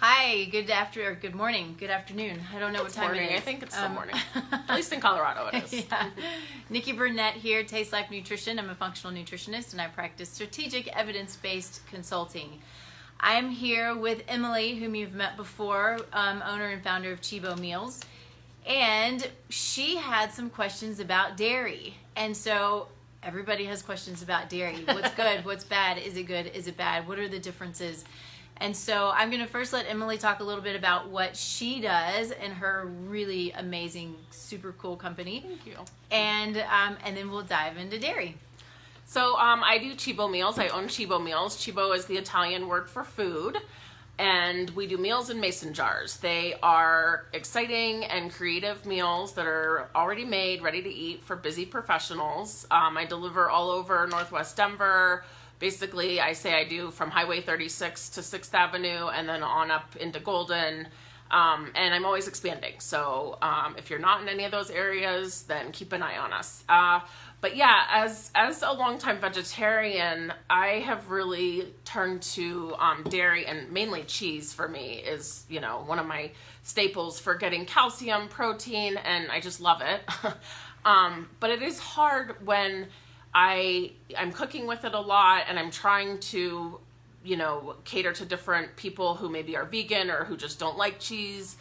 Hi, good morning, good afternoon. I don't know It's what time morning. it is. I think it's still morning. At least in Colorado it is. Yeah. Nikki Burnett here, Taste Life Nutrition. I'm a functional nutritionist and I practice strategic evidence-based consulting. I'm here with Emily, whom you've met before, owner and founder of Cibo Meals. And she had some questions about dairy. And so everybody has questions about dairy. What's good? What's bad? Is it good? Is it bad? What are the differences? And so I'm going to first let Emily talk a little bit about what she does and her really amazing, super cool company. Thank you. And then we'll dive into dairy. So I do Cibo Meals. I own Cibo Meals. Cibo is the Italian word for food. And we do meals in mason jars. They are exciting and creative meals that are already made, ready to eat for busy professionals. I deliver all over Northwest Denver. Basically, I say I do from Highway 36 to 6th Avenue and then on up into Golden. And I'm always expanding. So if you're not in any of those areas, then keep an eye on us. But yeah, as a longtime vegetarian, I have really turned to dairy, and mainly cheese for me is, one of my staples for getting calcium, protein, and I just love it. But it is hard when I'm cooking with it a lot and I'm trying to, cater to different people who maybe are vegan or who just don't like cheese.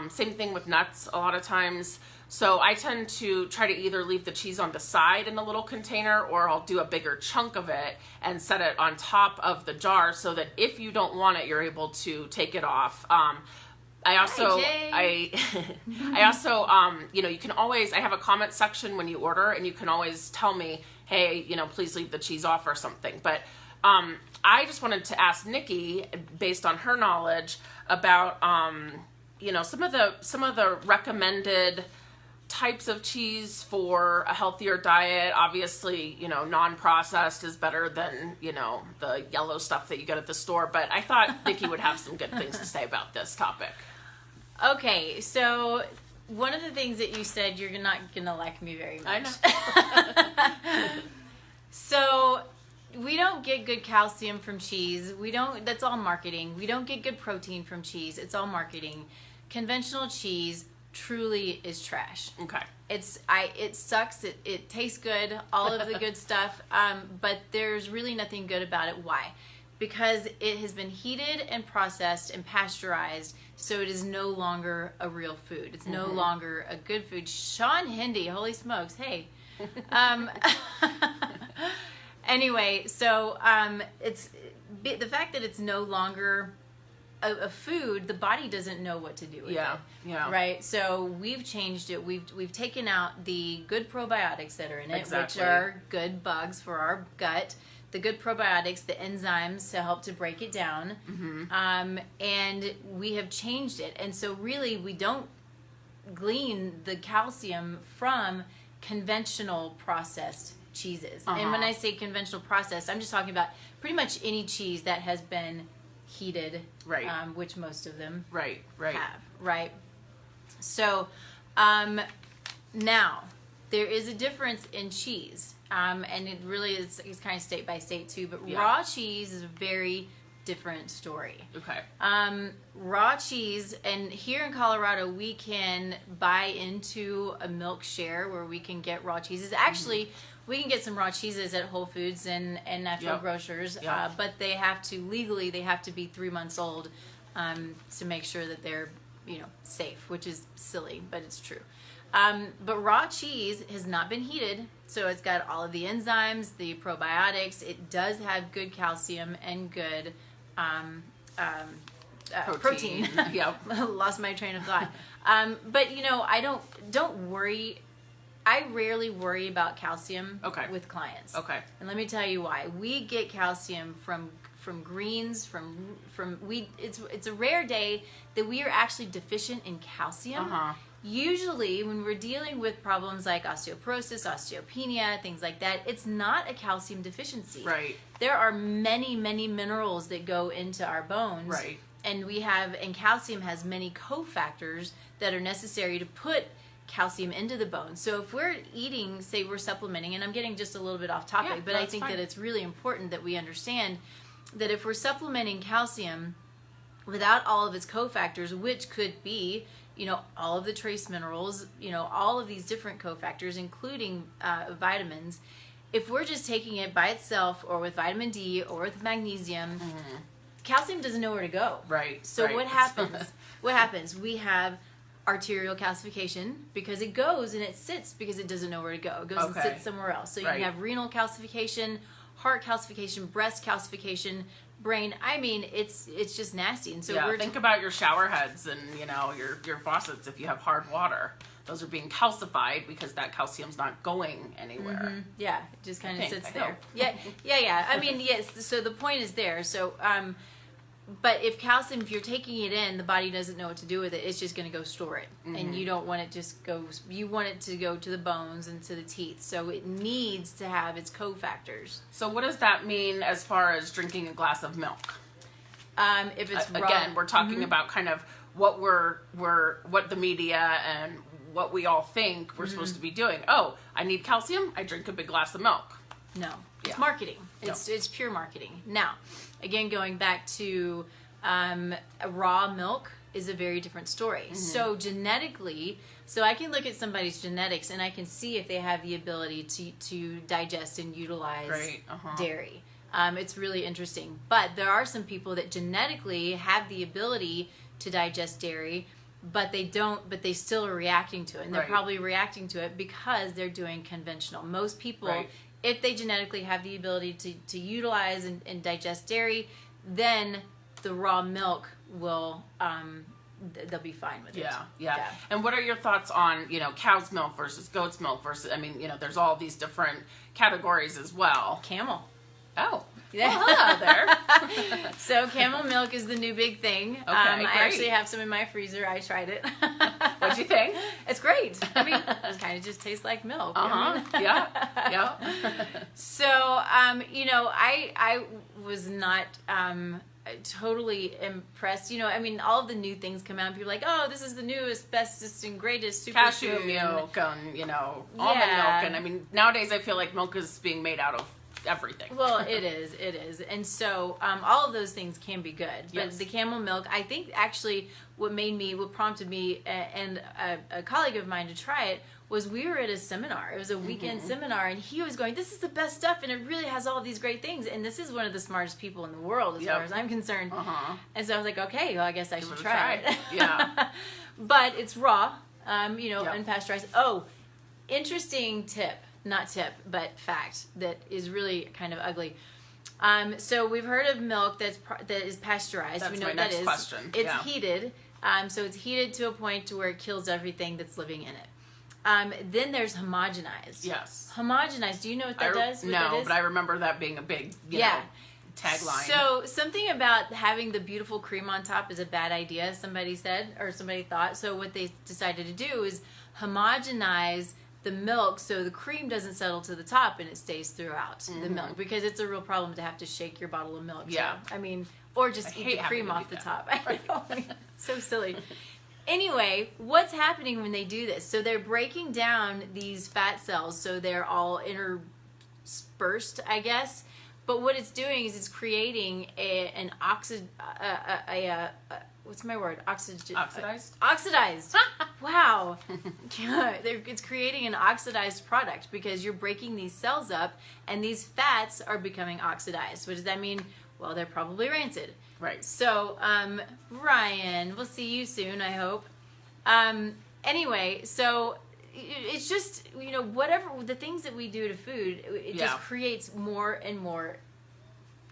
Same thing with nuts a lot of times. So I tend to try to either leave the cheese on the side in a little container, or I'll do a bigger chunk of it and set it on top of the jar so that if you don't want it, you're able to take it off. I also, you can always, I have a comment section when you order, and you can always tell me, hey, please leave the cheese off or something. But I just wanted to ask Nikki, based on her knowledge, about some of the recommended types of cheese for a healthier diet. Obviously, non-processed is better than, the yellow stuff that you get at the store. But I thought Nikki would have some good things to say about this topic. Okay, so one of the things that you said, you're not going to like me very much. I know. So we don't get good calcium from cheese. That's all marketing. We don't get good protein from cheese. It's all marketing. Conventional cheese truly is trash. Okay. It sucks. It tastes good, all of the good stuff. But there's really nothing good about it. Why? Because it has been heated and processed and pasteurized, so it is no longer a real food. It's no longer a good food. Sean Hindy, holy smokes, hey. Anyway, so it's the fact that it's no longer a food. The body doesn't know what to do with it. Yeah. Right. So we've changed it. We've taken out the good probiotics that are in it, Exactly. which are good bugs for our gut. The good probiotics, the enzymes to help to break it down. Mm-hmm. And we have changed it. And so really we don't glean the calcium from conventional processed cheeses. And when I say conventional processed, I'm just talking about pretty much any cheese that has been heated, right? Which most of them right have, right? So now there is a difference in cheese. And it really is kind of state by state too, but raw cheese is a very different story. Okay. Raw cheese, and here in Colorado, we can buy into a milk share where we can get raw cheeses. Actually, we can get some raw cheeses at Whole Foods and natural grocers, but they have to be 3 months old to make sure that they're, safe, which is silly, but it's true. But raw cheese has not been heated, so it's got all of the enzymes, the probiotics. It does have good calcium and good protein. Yep. Lost my train of thought. But I don't worry. I rarely worry about calcium with clients. Okay. And let me tell you why. We get calcium from greens, it's a rare day that we are actually deficient in calcium. Usually when we're dealing with problems like osteoporosis, osteopenia, things like that, it's not a calcium deficiency. Right. There are many, many minerals that go into our bones. Right. And calcium has many cofactors that are necessary to put calcium into the bone. So if we're eating, say we're supplementing, and I'm getting just a little bit off topic, but I think that it's really important that we understand that if we're supplementing calcium without all of its cofactors, which could be, all of the trace minerals, all of these different cofactors, including vitamins. If we're just taking it by itself, or with vitamin D, or with magnesium, calcium doesn't know where to go. Right. So what happens? What happens? We have arterial calcification, because it goes and it sits because it doesn't know where to go. It goes and sits somewhere else. So you can have renal calcification, heart calcification, breast calcification, brain. I mean, it's just nasty. And so think about your shower heads and your faucets. If you have hard water, those are being calcified because that calcium's not going anywhere. Yeah, it just kind of sits there. Yeah. I mean, yes. So the point is there. So but if you're taking it in, the body doesn't know what to do with it. It's just going to go store it, and you don't want it you want it to go to the bones and to the teeth. So it needs to have its cofactors. So what does that mean as far as drinking a glass of milk? If it's raw, again, we're talking about kind of what what the media and what we all think we're supposed to be doing. Oh, I need calcium. I drink a big glass of milk. No, it's marketing. It's pure marketing. Now, again, going back to raw milk is a very different story. So genetically, I can look at somebody's genetics and I can see if they have the ability to digest and utilize dairy. It's really interesting. But there are some people that genetically have the ability to digest dairy, but they don't, but they still are reacting to it. And they're probably reacting to it because they're doing conventional. Most people, if they genetically have the ability to utilize and digest dairy, then the raw milk will, they'll be fine with it. Yeah. And what are your thoughts on, cow's milk versus goat's milk versus, there's all these different categories as well. Camel. Oh. Yeah. Well, hello there. So camel milk is the new big thing. Okay, I actually have some in my freezer. I tried it. What'd you think? It's great. I mean, it kind of just tastes like milk. Yeah. So, I was not totally impressed. All of the new things come out and people are like, oh, this is the newest, bestest, and greatest superfood. Cashew milk and, almond milk. And nowadays I feel like milk is being made out of everything. Well, it is. And so all of those things can be good. But the camel milk, I think actually what prompted me and a colleague of mine to try it was we were at a seminar. It was a weekend seminar, and he was going, this is the best stuff, and it really has all these great things. And this is one of the smartest people in the world as far as I'm concerned. And so I was like, okay, well, I guess I should try it. Yeah. But it's raw, unpasteurized. Oh, interesting tip. Not tip, but fact that is really kind of ugly. So we've heard of milk that is pasteurized. That's we know my what next that is. question. It's heated. So it's heated to a point to where it kills everything that's living in it. Then there's homogenized. Yes. Homogenized. Do you know what that does? But I remember that being a big, tagline. So something about having the beautiful cream on top is a bad idea, somebody said, or somebody thought. So what they decided to do is homogenize the milk so the cream doesn't settle to the top and it stays throughout the milk, because it's a real problem to have to shake your bottle of milk. Yeah. I mean, or just eat the cream off the top. I know. So silly. Anyway, what's happening when they do this? So they're breaking down these fat cells so they're all interspersed, I guess. But what it's doing is it's creating what's my word? Oxidized? Oxidized. Wow. It's creating an oxidized product because you're breaking these cells up and these fats are becoming oxidized. What does that mean? Well, they're probably rancid. Right. So, Ryan, we'll see you soon, I hope. Anyway, so it's just, whatever the things that we do to food, it just creates more and more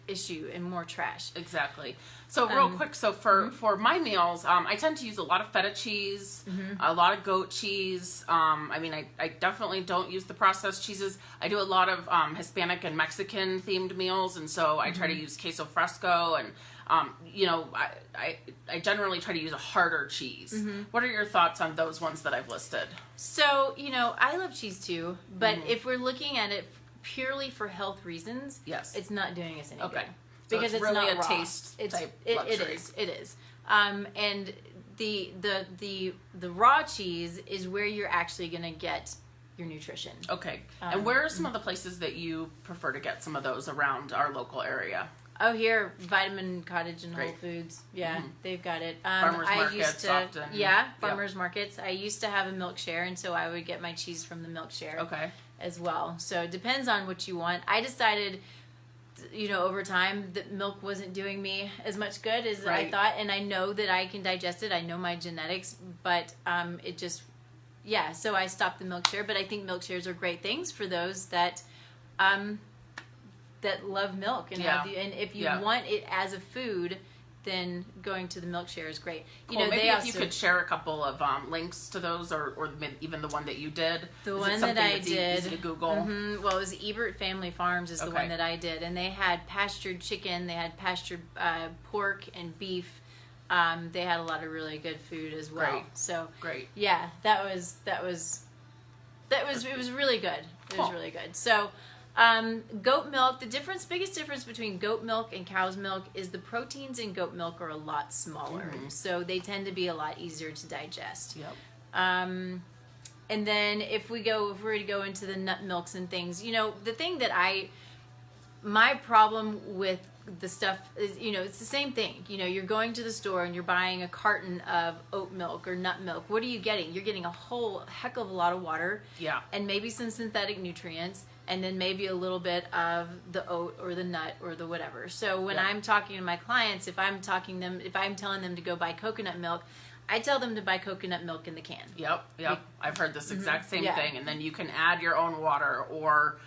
issue and more trash. Exactly. So real quick, for my meals, I tend to use a lot of feta cheese, a lot of goat cheese. I definitely don't use the processed cheeses. I do a lot of Hispanic and Mexican themed meals, and so I try to use queso fresco, and I generally try to use a harder cheese. What are your thoughts on those ones that I've listed? So, I love cheese too, but if we're looking at it purely for health reasons, it's not doing us any good. So because it's it's really not a raw. taste type luxury. It is. And the raw cheese is where you're actually going to get your nutrition. Okay. And where are some of the places that you prefer to get some of those around our local area? Oh, here, Vitamin Cottage and Whole Great. Foods. Yeah, they've got it. Farmers I markets used to, often. Yeah, farmers markets. I used to have a milk share, and so I would get my cheese from the milk share Okay. as well. So it depends on what you want. I decided, over time that milk wasn't doing me as much good as I thought, and I know that I can digest it. I know my genetics, but it just, so I stopped the milk share. But I think milk shares are great things for those that that love milk and and if you want it as a food, then going to the milk share is great. Cool. Maybe if you could share a couple of links to those, or even the one that you did. The one that I did. Easy to Google. Mm-hmm. Well, it was Ebert Family Farms is the one that I did, and they had pastured chicken, they had pastured pork and beef. They had a lot of really good food as well. Great. So great. Yeah, it was really good. It was really good. So. Goat milk, biggest difference between goat milk and cow's milk is the proteins in goat milk are a lot smaller. Mm-hmm. So they tend to be a lot easier to digest. Yep. And then if we're to go into the nut milks and things, the thing that my problem with the stuff is, it's the same thing. You're going to the store and you're buying a carton of oat milk or nut milk. What are you getting? You're getting a whole heck of a lot of water. Yeah. And maybe some synthetic nutrients. And then maybe a little bit of the oat or the nut or the whatever. So when I'm talking to my clients, if I'm telling them to go buy coconut milk, I tell them to buy coconut milk in the can. Yep. I've heard this exact same thing. And then you can add your own water or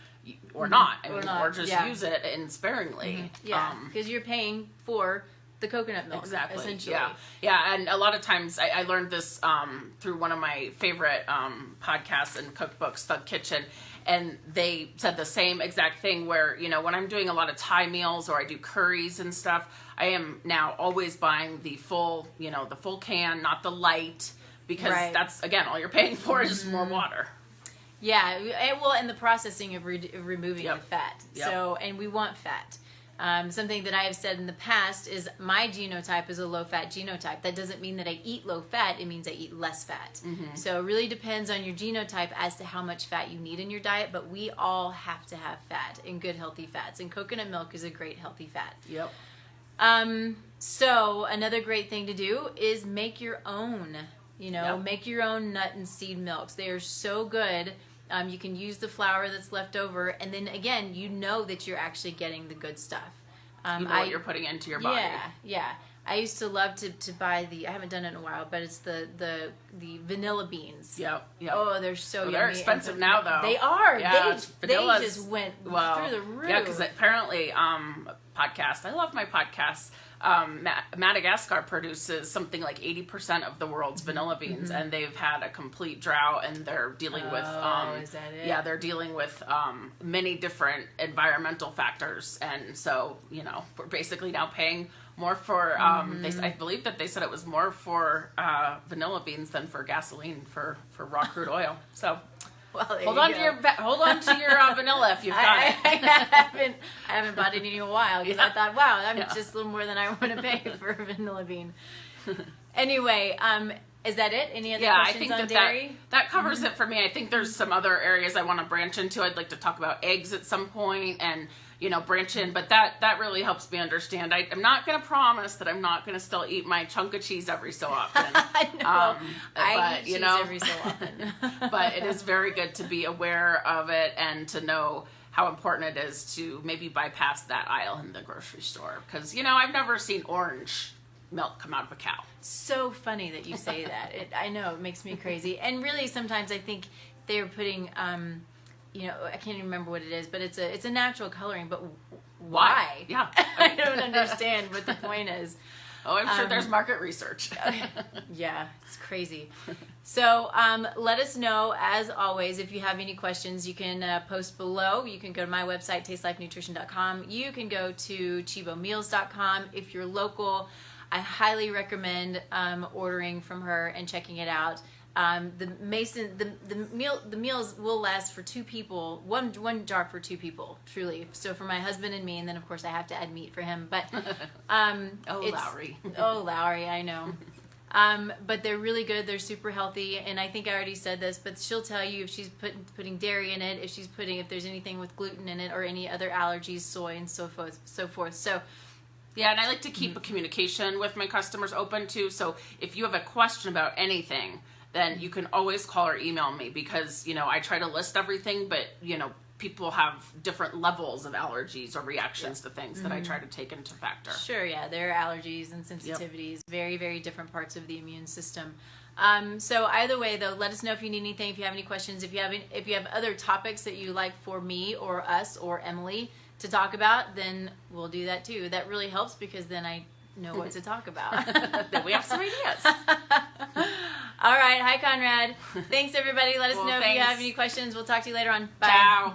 not. Or just use it sparingly. Yeah, because you're paying for the coconut milk, essentially. Yeah, and a lot of times I learned this through one of my favorite podcasts and cookbooks, Thug Kitchen, and they said the same exact thing where, when I'm doing a lot of Thai meals or I do curries and stuff, I am now always buying the full can, not the light, because that's, again, all you're paying for is more water. Yeah, and the processing of removing the fat. So, and we want fat. Something that I have said in the past is my genotype is a low-fat genotype. That doesn't mean that I eat low-fat. It means I eat less fat. Mm-hmm. So it really depends on your genotype as to how much fat you need in your diet, but we all have to have fat and good, healthy fats. And coconut milk is a great, healthy fat. Yep. So another great thing to do is make your own, make your own nut and seed milks. They are so good. You can use the flour that's left over, and then again, that you're actually getting the good stuff. What you're putting into your body. Yeah. I used to love to buy I haven't done it in a while, but it's the vanilla beans. Yep. Oh, they're so yummy. They're expensive now, though. They are. Yeah, they just went through the roof. Yeah, because apparently, podcast. I love my podcasts. Madagascar produces something like 80% of the world's vanilla beans, and they've had a complete drought, and they're dealing with is that it? Yeah, they're dealing with many different environmental factors, and so we're basically now paying more for I believe that they said it was more for vanilla beans than for gasoline for raw crude oil. So well, hold on to your vanilla if you've got it. I haven't bought any in a while because I thought, wow, that's just a little more than I want to pay for a vanilla bean. Anyway, is that it? Any other questions on dairy? That covers it for me. I think there's some other areas I want to branch into. I'd like to talk about eggs at some point and branch in, but that really helps me understand. I'm not going to promise that I'm not going to still eat my chunk of cheese every so often. I eat cheese every so often. But it is very good to be aware of it and to know how important it is to maybe bypass that aisle in the grocery store. Because, I've never seen orange milk come out of a cow. So funny that you say that. I know, it makes me crazy. And really, sometimes I think they're putting... I can't even remember what it is, but it's a natural coloring. But why? Yeah, I don't understand what the point is. Oh, I'm sure there's market research. Yeah, it's crazy. So let us know, as always, if you have any questions, you can post below. You can go to my website, tastelifenutrition.com. You can go to cibomeals.com. If you're local, I highly recommend ordering from her and checking it out. The meals will last for two people, one jar for two people, truly. So for my husband and me, and then of course I have to add meat for him. But Lowry. Oh, Lowry, I know. But they're really good. They're super healthy, and I think I already said this, but she'll tell you if she's putting dairy in it, if there's anything with gluten in it, or any other allergies, soy, and so forth. So yeah, and I like to keep a communication with my customers open too. So if you have a question about anything, then you can always call or email me, because I try to list everything, but people have different levels of allergies or reactions to things that I try to take into factor. Sure, yeah, there are allergies and sensitivities, very, very different parts of the immune system. So either way, though, let us know if you need anything, if you have any questions, if you have other topics that you like for me or us or Emily to talk about, then we'll do that too. That really helps, because then I know what to talk about. Then we have some ideas. All right. Hi, Conrad. Thanks, everybody. Let us know if you thanks. have any questions. We'll talk to you later on. Bye. Ciao.